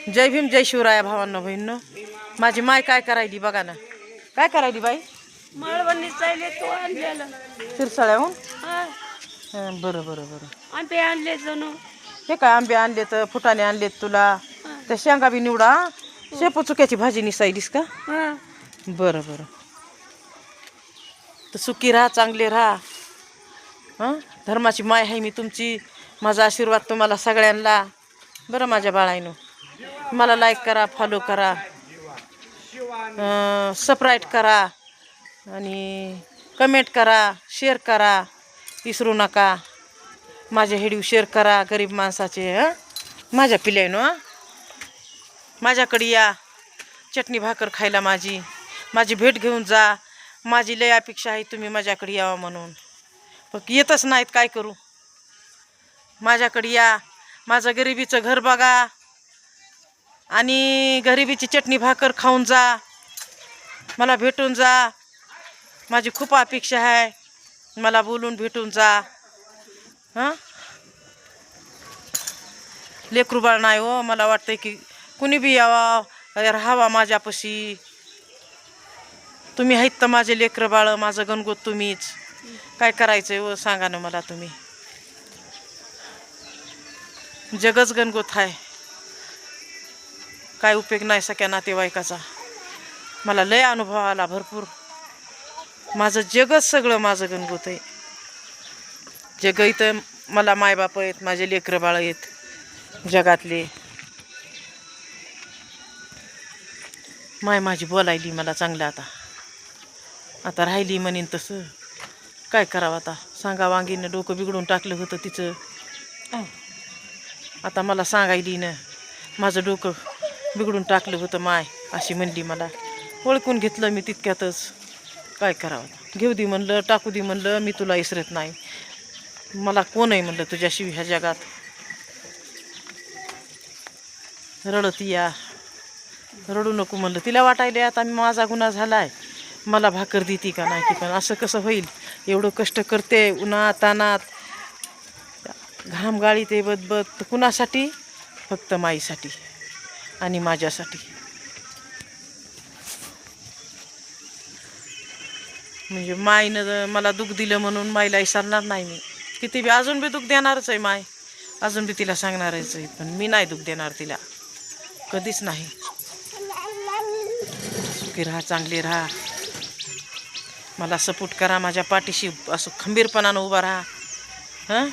जय भीम जय शिवराया भावांनो बहिणींनो. माझी माय काय करायली बघा ना. काय करायली बाई? मळवणी चालले तो आणलेला शिरसाळ्याहून. हा बरं बरं बरं. आंबे आणले जणू. हे काय आंबे आणलेत, फुटाणे आणलेत तुला. त्या शेंगा बी निवडा. शेपू चुक्याची भाजी निसायलीस का? हा बरं बरं. तर सुखी राहा, चांगले राहा. हां, धर्माची माय आहे मी तुमची. माझा आशीर्वाद तुम्हाला सगळ्यांना. बरं माझ्या बाळांनो, मला लाईक करा, फॉलो करा, सबस्क्राईब करा आणि कमेंट करा, शेअर करा, विसरू नका. माझे व्हिडिओ शेअर करा गरीब माणसाचे. माझ्या पिल्यांनो, माझ्याकडे या, चटणी भाकर खायला माझी भेट घेऊन जा. माझी लय अपेक्षा आहे तुम्ही माझ्याकडे यावं म्हणून, पण येतच नाहीत, काय करू. माझ्याकडे या, माझं गरिबीचं घर बघा आणि गरिबीची चटणी भाकर खाऊन जा, मला भेटून जा. माझी खूप अपेक्षा आहे, मला बोलून भेटून जा. हां, लेकरू बाळ नाही हो. मला वाटतं की कुणी बी यावा, राहावा माझ्यापाशी. तुम्ही आहेत तर माझे लेकरं बाळ, माझं गणगोत तुम्हीच. काय करायचं हो सांगा ना मला तुम्ही. जगच गणगोत आहे, काय उपयोग नाही सगळ्या नातेवाईकाचा. मला लय अनुभव आला भरपूर. माझं जगच सगळं माझं गणगोत आहे. जग इथं मला मायबाप आहेत, माझे लेकरं बाळ आहेत जगातले. माय माझी बोलायली मला चांगलं. आता राहिली म्हणीन तसं काय करावं आता सांगा. वांगीनं डोकं बिघडून टाकलं होतं तिचं. आता मला सांगायली ना, माझं डोकं बिघडून टाकलं होतं माय, अशी म्हणली. मला ओळखून घेतलं मी तितक्यातच. काय करावं, घेऊ दे म्हणलं, टाकू दे म्हणलं, मी तुला इसरत नाही. मला कोण आहे म्हणलं तुझ्याशिवाय ह्या जगात. रडत या, रडू नको म्हणलं. तिला वाटायले आता माझा गुन्हा झालाय, मला भाकर देते का नाही की, पण असं कसं होईल. एवढं कष्ट करते उन्हात तानात, घाम गाळी ते बदबद, कुणासाठी? फक्त माईसाठी आणि माझ्यासाठी. म्हणजे माईनं मला दुःख दिलं म्हणून माईला विसरणार नाही मी. किती बी अजून बी दुःख देणारच आहे माय, अजून बी तिला सांगणारच आहे, पण मी नाही दुःख देणार तिला, कधीच नाही. सुखी राहा, चांगली राहा, मला सपोर्ट करा, माझ्या पाठीशी असं खंबीरपणानं उभा राहा. हां,